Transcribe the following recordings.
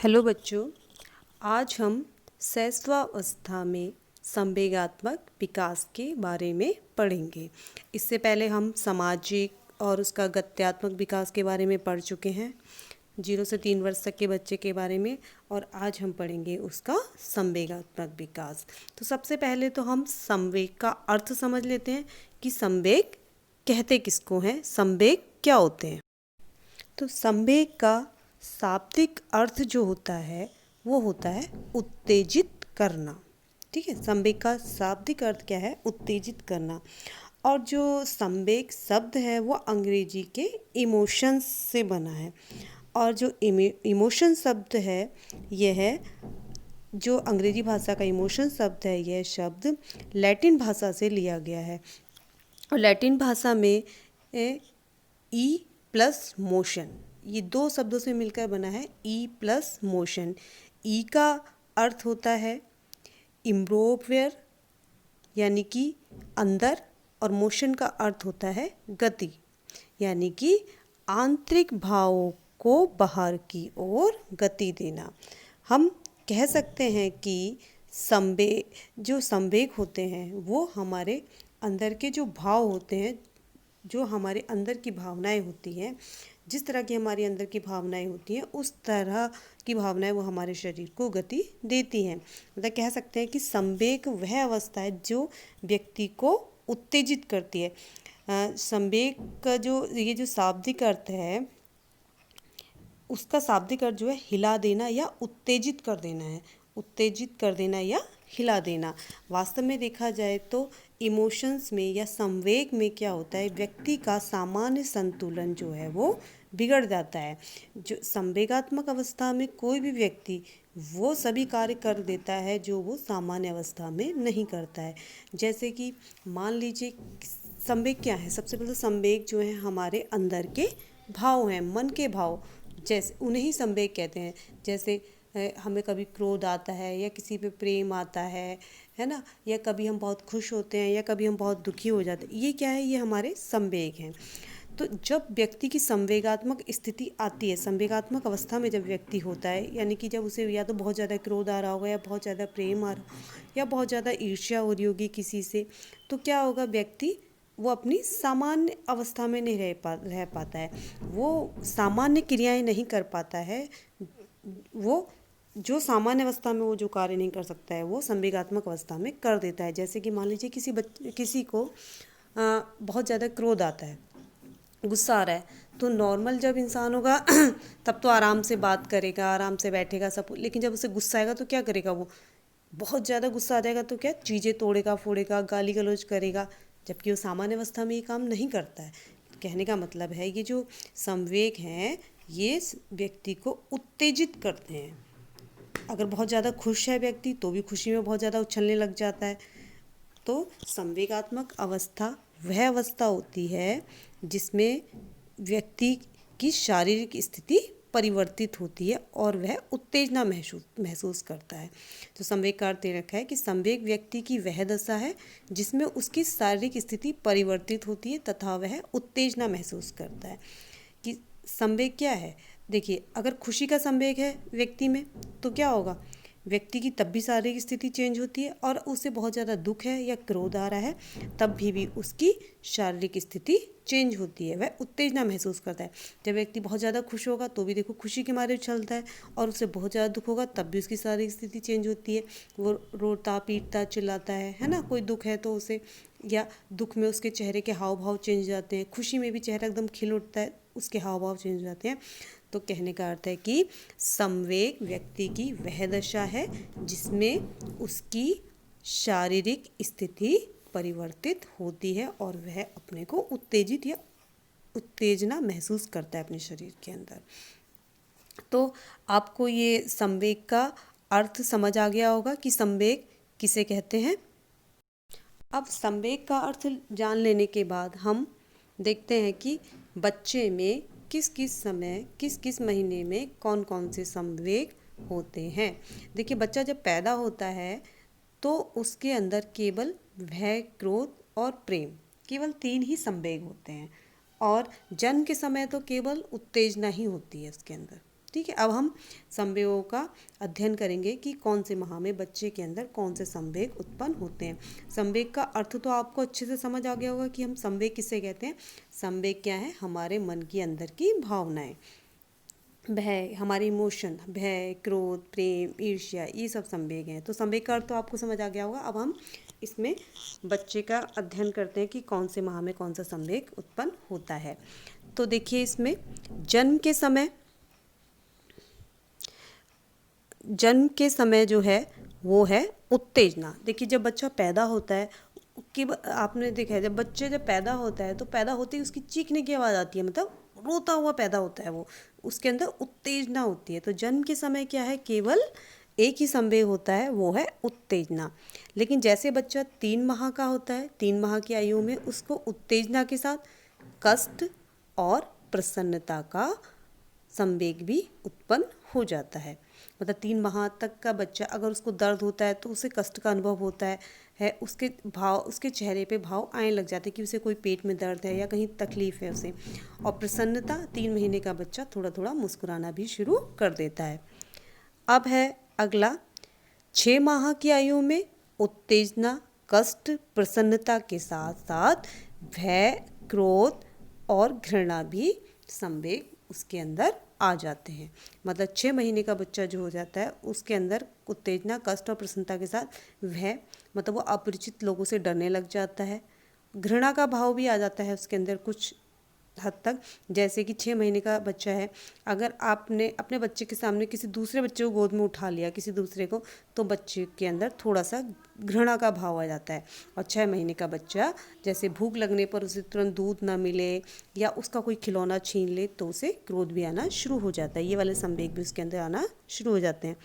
Hello बच्चों, आज हम शैशवावस्था में संवेगात्मक विकास के बारे में पढ़ेंगे। इससे पहले हम सामाजिक और उसका गत्यात्मक विकास के बारे में पढ़ चुके हैं, 0 से 3 वर्ष तक के बच्चे के बारे में, और आज हम पढ़ेंगे उसका संवेगात्मक विकास। तो सबसे पहले तो हम संवेग का अर्थ समझ लेते हैं कि संवेग कहते किसको हैं, संवेग क्या होते हैं। तो संवेग का शाब्दिक अर्थ जो होता है वो होता है उत्तेजित करना। ठीक है, संवेग का शाब्दिक अर्थ क्या है? उत्तेजित करना। और जो संवेग शब्द है वो अंग्रेजी के इमोशंस से बना है, और जो इमोशन शब्द है यह है, जो अंग्रेजी भाषा का इमोशन शब्द है, यह शब्द लैटिन भाषा से लिया गया है। और लैटिन भाषा में ई प्लस मोशन, ये दो शब्दों से मिलकर बना है ई प्लस मोशन। ई का अर्थ होता है इम्प्रोवेयर यानी कि अंदर, और मोशन का अर्थ होता है गति यानी कि आंतरिक भावों को बाहर की ओर गति देना। हम कह सकते हैं कि जो संवेग होते हैं वो हमारे अंदर के जो भाव होते हैं, जो हमारे अंदर की भावनाएं होती हैं, जिस तरह की हमारे अंदर की भावनाएं होती हैं उस तरह की भावनाएं वो हमारे शरीर को गति देती हैं। मतलब कह सकते हैं कि संवेग वह अवस्था है जो व्यक्ति को उत्तेजित करती है। संवेग का जो शाब्दिक अर्थ है, उसका शाब्दिक अर्थ जो है हिला देना या उत्तेजित कर देना है। उत्तेजित कर देना या हिला देना। वास्तव में देखा जाए तो इमोशंस में या संवेग में क्या होता है, व्यक्ति का सामान्य संतुलन जो है वो बिगड़ जाता है। जो संवेगात्मक अवस्था में कोई भी व्यक्ति वो सभी कार्य कर देता है जो वो सामान्य अवस्था में नहीं करता है। जैसे कि मान लीजिए, संवेग क्या है? सबसे पहले संवेग जो है हमारे अंदर के भाव हैं, मन के भाव, जैसे उन्हें ही संवेग कहते हैं। जैसे हमें कभी क्रोध आता है या किसी पे प्रेम आता है ना, या कभी हम बहुत खुश होते हैं या कभी हम बहुत दुखी हो जाते हैं। ये क्या है? ये हमारे संवेग हैं। तो जब व्यक्ति की संवेगात्मक स्थिति आती है, संवेगात्मक अवस्था में जब व्यक्ति होता है, यानी कि जब उसे या तो बहुत ज़्यादा क्रोध आ रहा होगा, या बहुत ज़्यादा प्रेम आ रहा होगा, या बहुत ज़्यादा ईर्ष्या हो रही होगी किसी से, तो क्या होगा? व्यक्ति वो अपनी सामान्य अवस्था में नहीं रह पाता है, वो सामान्य क्रियाएं नहीं कर पाता है। वो जो सामान्य अवस्था में वो जो कार्य नहीं कर सकता है वो संवेगात्मक अवस्था में कर देता है। जैसे कि मान लीजिए किसी को बहुत ज़्यादा क्रोध आता है, गुस्सा आ रहा है, तो नॉर्मल जब इंसान होगा तब तो आराम से बात करेगा, आराम से बैठेगा सब, लेकिन जब उसे गुस्सा आएगा तो क्या करेगा? वो बहुत ज़्यादा गुस्सा आ जाएगा तो क्या चीज़ें तोड़ेगा, फोड़ेगा, गाली गलौज करेगा, जबकि वो सामान्य अवस्था में ये काम नहीं करता है। कहने का मतलब है ये जो संवेग हैं ये व्यक्ति को उत्तेजित करते हैं। अगर बहुत ज़्यादा खुश है व्यक्ति तो भी खुशी में बहुत ज़्यादा उछलने लग जाता है। तो संवेगात्मक अवस्था वह अवस्था होती है जिसमें व्यक्ति की शारीरिक स्थिति परिवर्तित होती है और वह उत्तेजना महसूस करता है। तो संवेग का अर्थ रखा है कि संवेग व्यक्ति की वह दशा है जिसमें उसकी शारीरिक स्थिति परिवर्तित होती है तथा वह उत्तेजना महसूस करता है। कि संवेग क्या है? देखिए, अगर खुशी का संवेग है व्यक्ति में तो क्या होगा? व्यक्ति की तब भी शारीरिक स्थिति चेंज होती है, और उसे बहुत ज़्यादा दुख है या क्रोध आ रहा है तब भी उसकी शारीरिक स्थिति चेंज होती है, वह उत्तेजना महसूस करता है। जब व्यक्ति बहुत ज़्यादा खुश होगा तो भी देखो खुशी के मारे उछलता है, और उसे बहुत ज़्यादा दुख होगा तब भी उसकी शारीरिक स्थिति चेंज होती है, वो रोता पीटता चिल्लाता है ना। कोई दुख है तो उसे, या दुख में उसके चेहरे के हाव भाव चेंज हो जाते हैं, खुशी में भी चेहरा एकदम खिल उठता है, उसके हाव भाव चेंज हो जाते हैं। तो कहने का अर्थ है कि संवेग व्यक्ति की वह दशा है जिसमें उसकी शारीरिक स्थिति परिवर्तित होती है और वह अपने को उत्तेजित या उत्तेजना महसूस करता है अपने शरीर के अंदर। तो आपको ये संवेग का अर्थ समझ आ गया होगा कि संवेग किसे कहते हैं। अब संवेग का अर्थ जान लेने के बाद हम देखते हैं कि बच्चे में किस किस समय, किस किस महीने में कौन कौन से संवेग होते हैं। देखिए, बच्चा जब पैदा होता है तो उसके अंदर केवल भय, क्रोध और प्रेम, केवल 3 ही संवेग होते हैं, और जन्म के समय तो केवल उत्तेजना ही होती है उसके अंदर। ठीक है। अब हम संवेगों का अध्ययन करेंगे कि कौन से माह में बच्चे के अंदर कौन से संवेग उत्पन्न होते हैं। संवेग का अर्थ तो आपको अच्छे से समझ आ गया होगा कि हम संवेग किसे कहते हैं। संवेग क्या है? हमारे मन के अंदर की भावनाएं, भय, हमारी इमोशन, भय, क्रोध, प्रेम, ईर्ष्या, ये सब संवेग हैं। तो संवेग का अर्थ तो आपको समझ आ गया होगा। अब हम इसमें बच्चे का अध्ययन करते हैं कि कौन से माह में कौन सा संवेग उत्पन्न होता है। तो देखिए, इसमें जन्म के समय जो है वो है उत्तेजना। देखिए, जब बच्चा पैदा होता है कि आपने देखा है, जब पैदा होता है तो पैदा होते ही उसकी चीखने की आवाज़ आती है, मतलब रोता हुआ पैदा होता है वो, उसके अंदर उत्तेजना होती है। तो जन्म के समय क्या है? केवल एक ही संवेग होता है, वो है उत्तेजना। लेकिन जैसे बच्चा 3 माह का होता है, 3 माह की आयु में उसको उत्तेजना के साथ कष्ट और प्रसन्नता का संवेग भी उत्पन्न हो जाता है। मतलब 3 माह तक का बच्चा, अगर उसको दर्द होता है तो उसे कष्ट का अनुभव होता है, उसके चेहरे पे भाव आने लग जाते हैं कि उसे कोई पेट में दर्द है या कहीं तकलीफ़ है उसे। और प्रसन्नता, 3 महीने का बच्चा थोड़ा थोड़ा मुस्कुराना भी शुरू कर देता है। अब है अगला, 6 माह की आयु में उत्तेजना, कष्ट, प्रसन्नता के साथ साथ भय, क्रोध और घृणा भी संवेग उसके अंदर आ जाते हैं। मतलब 6 महीने का बच्चा जो हो जाता है उसके अंदर उत्तेजना, कष्ट और प्रसन्नता के साथ भय, मतलब वो अपरिचित लोगों से डरने लग जाता है। घृणा का भाव भी आ जाता है उसके अंदर कुछ हद तक। जैसे कि 6 महीने का बच्चा है, अगर आपने अपने बच्चे के सामने किसी दूसरे बच्चे को गोद में उठा लिया, किसी दूसरे को, तो बच्चे के अंदर थोड़ा सा घृणा का भाव आ जाता है। और 6 महीने का बच्चा, जैसे भूख लगने पर उसे तुरंत दूध ना मिले या उसका कोई खिलौना छीन ले तो उसे क्रोध भी आना शुरू हो जाता है। ये वाले संवेग भी उसके अंदर आना शुरू हो जाते हैं।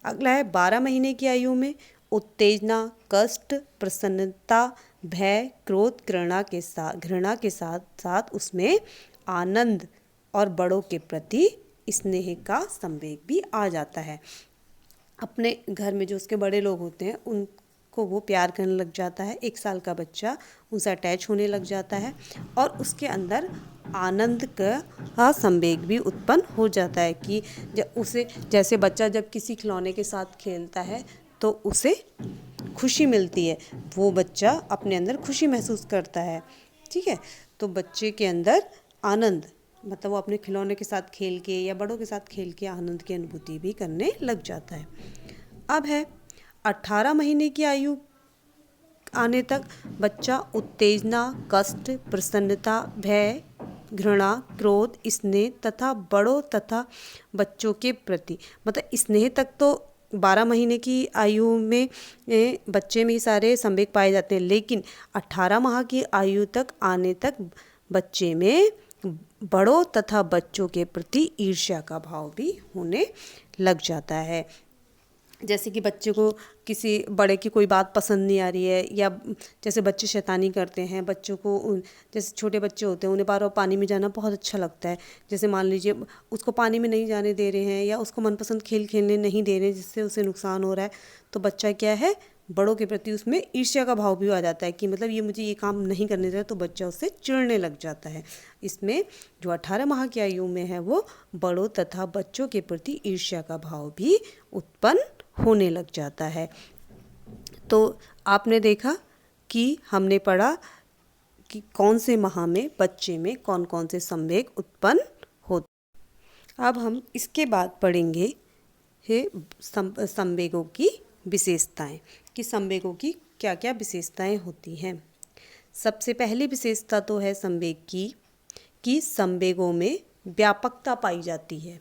अगला है 12 महीने की आयु में उत्तेजना, कष्ट, प्रसन्नता, भय, क्रोध, घृणा के साथ साथ उसमें आनंद और बड़ों के प्रति स्नेह का संवेग भी आ जाता है। अपने घर में जो उसके बड़े लोग होते हैं उनको वो प्यार करने लग जाता है। 1 साल का बच्चा उनसे अटैच होने लग जाता है और उसके अंदर आनंद का संवेग भी उत्पन्न हो जाता है कि जैसे बच्चा जब किसी खिलौने के साथ खेलता है तो उसे खुशी मिलती है, वो बच्चा अपने अंदर खुशी महसूस करता है। ठीक है, तो बच्चे के अंदर आनंद, मतलब वो अपने खिलौने के साथ खेल के या बड़ों के साथ खेल के आनंद की अनुभूति भी करने लग जाता है। अब है 18 महीने की आयु आने तक बच्चा उत्तेजना, कष्ट, प्रसन्नता, भय, घृणा, क्रोध, स्नेह तथा बड़ों तथा बच्चों के प्रति, मतलब स्नेह तक तो 12 महीने की आयु में बच्चे में ही सारे संवेग पाए जाते हैं। लेकिन 18 माह की आयु तक आने तक बच्चे में बड़ों तथा बच्चों के प्रति ईर्ष्या का भाव भी होने लग जाता है। जैसे कि बच्चे को किसी बड़े की कोई बात पसंद नहीं आ रही है, या जैसे बच्चे शैतानी करते हैं, बच्चों को जैसे छोटे बच्चे होते हैं उन्हें बार बार पानी में जाना बहुत अच्छा लगता है। जैसे मान लीजिए उसको पानी में नहीं जाने दे रहे हैं या उसको मनपसंद खेल खेलने नहीं दे रहे हैं जिससे उसे नुकसान हो रहा है, तो बच्चा क्या है, बड़ों के प्रति उसमें ईर्ष्या का भाव भी आ जाता है कि मतलब ये मुझे ये काम नहीं करने दे रहा, तो बच्चा उससे चिढ़ने लग जाता है। इसमें जो 18 माह की आयु में है वो बड़ों तथा बच्चों के प्रति ईर्ष्या का भाव भी उत्पन्न होने लग जाता है। तो आपने देखा कि हमने पढ़ा कि कौन से माह में बच्चे में कौन कौन से संवेग उत्पन्न होते। अब हम इसके बाद पढ़ेंगे संवेगों की विशेषताएं, कि संवेगों की क्या क्या विशेषताएं होती हैं। सबसे पहली विशेषता तो है संवेग की कि संवेगों में व्यापकता पाई जाती है।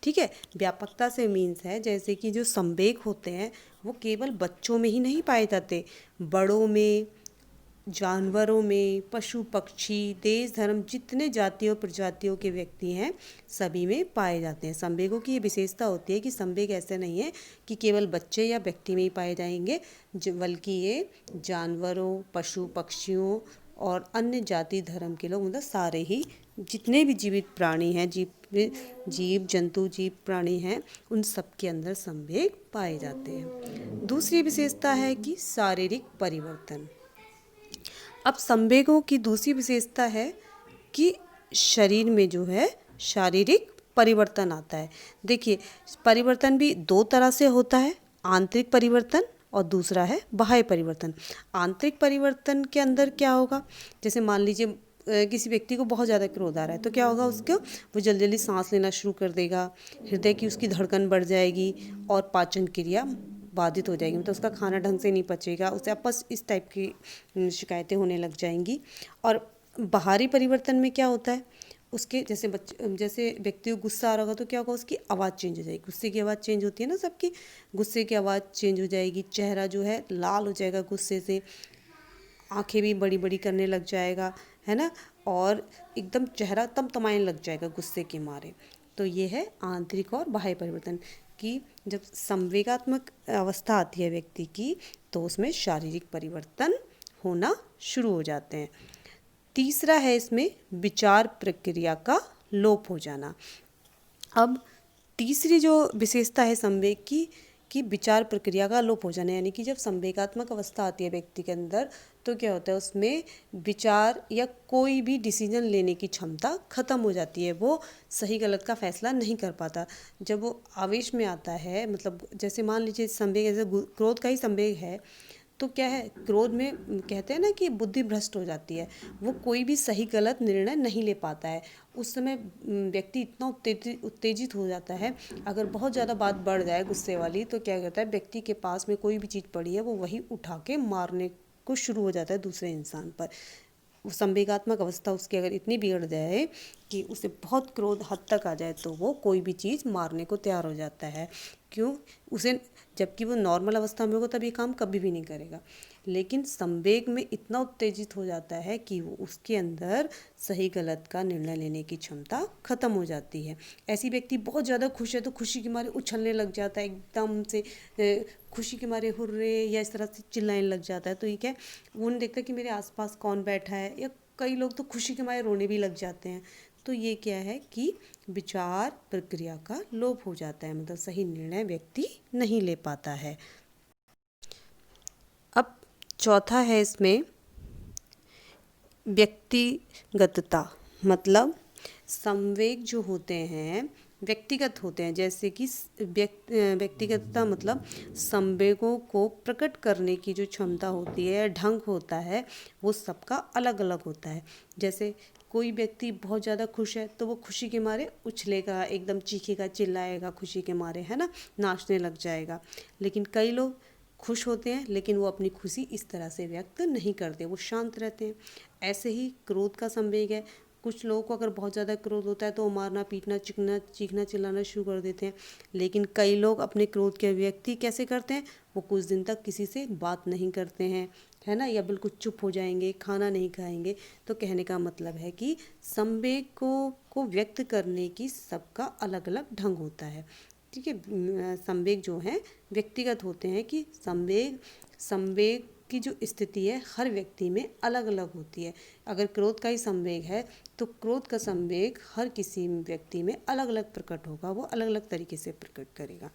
ठीक है, व्यापकता से मीन्स है जैसे कि जो संवेग होते हैं वो केवल बच्चों में ही नहीं पाए जाते, बड़ों में, जानवरों में, पशु पक्षी, देश धर्म, जितने जातियों प्रजातियों के व्यक्ति हैं सभी में पाए जाते हैं। संवेगों की ये विशेषता होती है कि संवेग ऐसे नहीं है कि केवल बच्चे या व्यक्ति में ही पाए जाएंगे, बल्कि ये जानवरों, पशु पक्षियों और अन्य जाति धर्म के लोग, मतलब सारे ही जितने भी जीवित प्राणी हैं, जीव जंतु, जीव प्राणी हैं, उन सब के अंदर संवेग पाए जाते हैं। दूसरी विशेषता है कि शारीरिक परिवर्तन। अब संवेगों की दूसरी विशेषता है कि शरीर में जो है शारीरिक परिवर्तन आता है। देखिए, परिवर्तन भी दो तरह से होता है, आंतरिक परिवर्तन और दूसरा है बाह्य परिवर्तन। आंतरिक परिवर्तन के अंदर क्या होगा, जैसे मान लीजिए किसी व्यक्ति को बहुत ज़्यादा क्रोध आ रहा है, तो क्या होगा उसको, वो जल्दी जल्दी सांस लेना शुरू कर देगा, हृदय की उसकी धड़कन बढ़ जाएगी और पाचन क्रिया बाधित हो जाएगी, मतलब उसका खाना ढंग से नहीं पचेगा, उसे अपच इस टाइप की शिकायतें होने लग जाएंगी। और बाहरी परिवर्तन में क्या होता है, उसके जैसे व्यक्ति को गुस्सा आ रहा होगा तो क्या होगा, उसकी आवाज़ चेंज हो जाएगी। गुस्से की आवाज़ चेंज होती है ना सबकी, गुस्से की आवाज़ चेंज हो जाएगी, चेहरा जो है लाल हो जाएगा गुस्से से, आंखें भी बड़ी बड़ी करने लग जाएगा, है ना, और एकदम चेहरा तमतमाने लग जाएगा गुस्से के मारे। तो ये है आंतरिक और बाह्य परिवर्तन कि जब संवेगात्मक अवस्था आती है व्यक्ति की, तो उसमें शारीरिक परिवर्तन होना शुरू हो जाते हैं। तीसरा है इसमें विचार प्रक्रिया का लोप हो जाना। अब तीसरी जो विशेषता है संवेग की, कि विचार प्रक्रिया का लोप हो जाना, यानी कि जब संवेगात्मक अवस्था आती है व्यक्ति के अंदर, तो क्या होता है, उसमें विचार या कोई भी डिसीजन लेने की क्षमता खत्म हो जाती है, वो सही गलत का फैसला नहीं कर पाता। जब वो आवेश में आता है, मतलब जैसे मान लीजिए संवेग, जैसे क्रोध का ही संवेग है, तो क्या है, क्रोध में कहते हैं ना कि बुद्धि भ्रष्ट हो जाती है, वो कोई भी सही गलत निर्णय नहीं ले पाता है। उस समय व्यक्ति इतना उत्तेजित हो जाता है, अगर बहुत ज़्यादा बात बढ़ जाए गुस्से वाली, तो क्या कहता है, व्यक्ति के पास में कोई भी चीज़ पड़ी है वो वही उठा के मारने को शुरू हो जाता है दूसरे इंसान पर। संवेगात्मक अवस्था उसकी अगर इतनी बिगड़ जाए कि उसे बहुत क्रोध हद तक आ जाए, तो वो कोई भी चीज़ मारने को तैयार हो जाता है। क्यों, उसे, जबकि वो नॉर्मल अवस्था में होगा तब ये काम कभी भी नहीं करेगा, लेकिन संवेग में इतना उत्तेजित हो जाता है कि वो उसके अंदर सही गलत का निर्णय लेने की क्षमता खत्म हो जाती है। ऐसी व्यक्ति बहुत ज़्यादा खुश है तो खुशी के मारे उछलने लग जाता है, एकदम से खुशी के मारे हुर्रे या इस तरह से चिल्लाने लग जाता है। तो ये क्या है, वो नहीं देखता कि मेरे आसपास कौन बैठा है, या कई लोग तो खुशी के मारे रोने भी लग जाते हैं। तो ये क्या है कि विचार प्रक्रिया का लोप हो जाता है, मतलब सही निर्णय व्यक्ति नहीं ले पाता है। अब चौथा है इसमें व्यक्तिगतता, मतलब संवेग जो होते हैं व्यक्तिगत होते हैं, जैसे कि व्यक्तिगतता मतलब संवेगों को प्रकट करने की जो क्षमता होती है, ढंग होता है, वो सबका अलग अलग होता है। जैसे कोई व्यक्ति बहुत ज़्यादा खुश है तो वो खुशी के मारे उछलेगा, एकदम चीखेगा, चिल्लाएगा खुशी के मारे, है ना, नाचने लग जाएगा। लेकिन कई लोग खुश होते हैं लेकिन वो अपनी खुशी इस तरह से व्यक्त नहीं करते, वो शांत रहते हैं। ऐसे ही क्रोध का संवेग है, कुछ लोगों को अगर बहुत ज़्यादा क्रोध होता है तो वो मारना पीटना चीखना चिल्लाना शुरू कर देते हैं। लेकिन कई लोग अपने क्रोध के अभिव्यक्ति कैसे करते हैं, वो कुछ दिन तक किसी से बात नहीं करते हैं, है ना, या बिल्कुल चुप हो जाएंगे, खाना नहीं खाएंगे। तो कहने का मतलब है कि संवेग को व्यक्त करने की सबका अलग अलग ढंग होता है। ठीक है, संवेग जो हैं व्यक्तिगत होते हैं, कि संवेग की जो स्थिति है हर व्यक्ति में अलग अलग होती है। अगर क्रोध का ही संवेग है तो क्रोध का संवेग हर किसी व्यक्ति में अलग अलग प्रकट होगा, वो अलग अलग तरीके से प्रकट करेगा।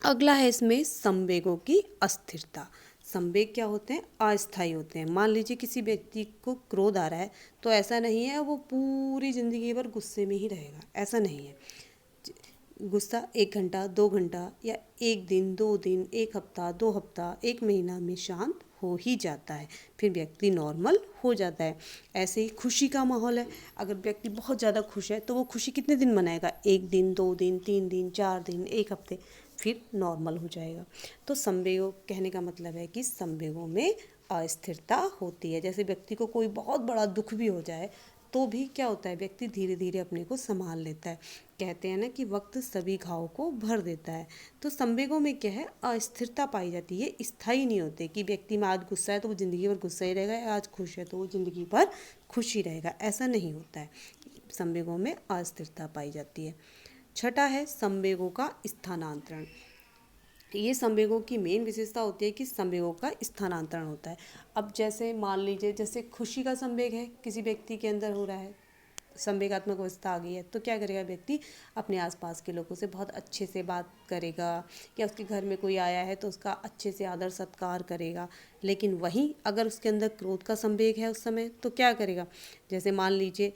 अगला है इसमें संवेगों की अस्थिरता। संवेग क्या होते हैं, अस्थायी होते हैं। मान लीजिए किसी व्यक्ति को क्रोध आ रहा है तो ऐसा नहीं है वो पूरी ज़िंदगी भर गुस्से में ही रहेगा, ऐसा नहीं है। गुस्सा 1 घंटा 2 घंटा या 1 दिन 2 दिन 1 हफ्ता 2 हफ्ता 1 महीना में शांत हो ही जाता है, फिर व्यक्ति नॉर्मल हो जाता है। ऐसे ही खुशी का माहौल है, अगर व्यक्ति बहुत ज़्यादा खुश है तो वो खुशी कितने दिन मनाएगा, 1 दिन 2 दिन 3 दिन 4 दिन 1 हफ्ते, फिर नॉर्मल हो जाएगा। तो संवेगों, कहने का मतलब है कि संवेगों में अस्थिरता होती है। जैसे व्यक्ति को कोई बहुत बड़ा दुख भी हो जाए तो भी क्या होता है, व्यक्ति धीरे धीरे अपने को संभाल लेता है। कहते हैं ना कि वक्त सभी घाव को भर देता है। तो संवेगों में क्या है, अस्थिरता पाई जाती है, स्थायी नहीं होते कि व्यक्ति में आज गुस्सा है तो वो ज़िंदगी भर गुस्सा ही रहेगा, या आज खुश है तो वो ज़िंदगी भर खुश ही रहेगा, ऐसा नहीं होता है। संवेगों में अस्थिरता पाई जाती है। छठा है संवेगों का स्थानांतरण। ये संवेगों की मेन विशेषता होती है कि संवेगों का स्थानांतरण होता है। अब जैसे मान लीजिए, जैसे खुशी का संवेग है किसी व्यक्ति के अंदर हो रहा है, संवेगात्मक अवस्था आ गई है, तो क्या करेगा व्यक्ति, अपने आसपास के लोगों से बहुत अच्छे से बात करेगा, या उसके घर में कोई आया है तो उसका अच्छे से आदर सत्कार करेगा। लेकिन वहीं अगर उसके अंदर क्रोध का संवेग है उस समय, तो क्या करेगा, जैसे मान लीजिए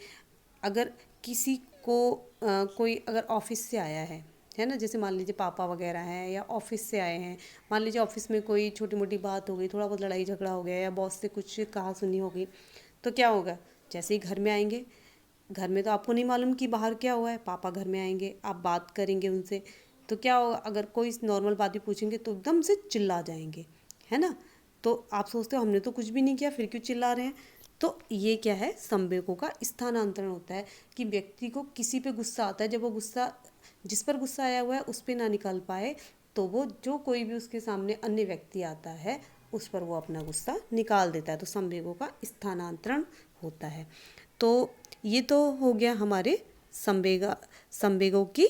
अगर किसी कोई अगर ऑफिस से आया है ना, जैसे मान लीजिए पापा वगैरह हैं या ऑफिस से आए हैं, मान लीजिए ऑफिस में कोई छोटी मोटी बात हो गई, थोड़ा बहुत लड़ाई झगड़ा हो गया या बॉस से कुछ कहा सुनी हो गई, तो क्या होगा, जैसे ही घर में आएंगे, घर में तो आपको नहीं मालूम कि बाहर क्या हुआ है, पापा घर में आएंगे, आप बात करेंगे उनसे, तो क्या होगा, अगर कोई नॉर्मल बात भी पूछेंगे तो एकदम से चिल्ला जाएंगे, है ना। तो आप सोचते हो हमने तो कुछ भी नहीं किया, फिर क्यों चिल्ला रहे हैं। तो ये क्या है, संवेगों का स्थानांतरण होता है कि व्यक्ति को किसी पे गुस्सा आता है, जब वो गुस्सा, जिस पर गुस्सा आया हुआ है उस पे ना निकाल पाए, तो वो जो कोई भी उसके सामने अन्य व्यक्ति आता है उस पर वो अपना गुस्सा निकाल देता है, तो संवेगों का स्थानांतरण होता है। तो ये तो हो गया हमारे संवेगों की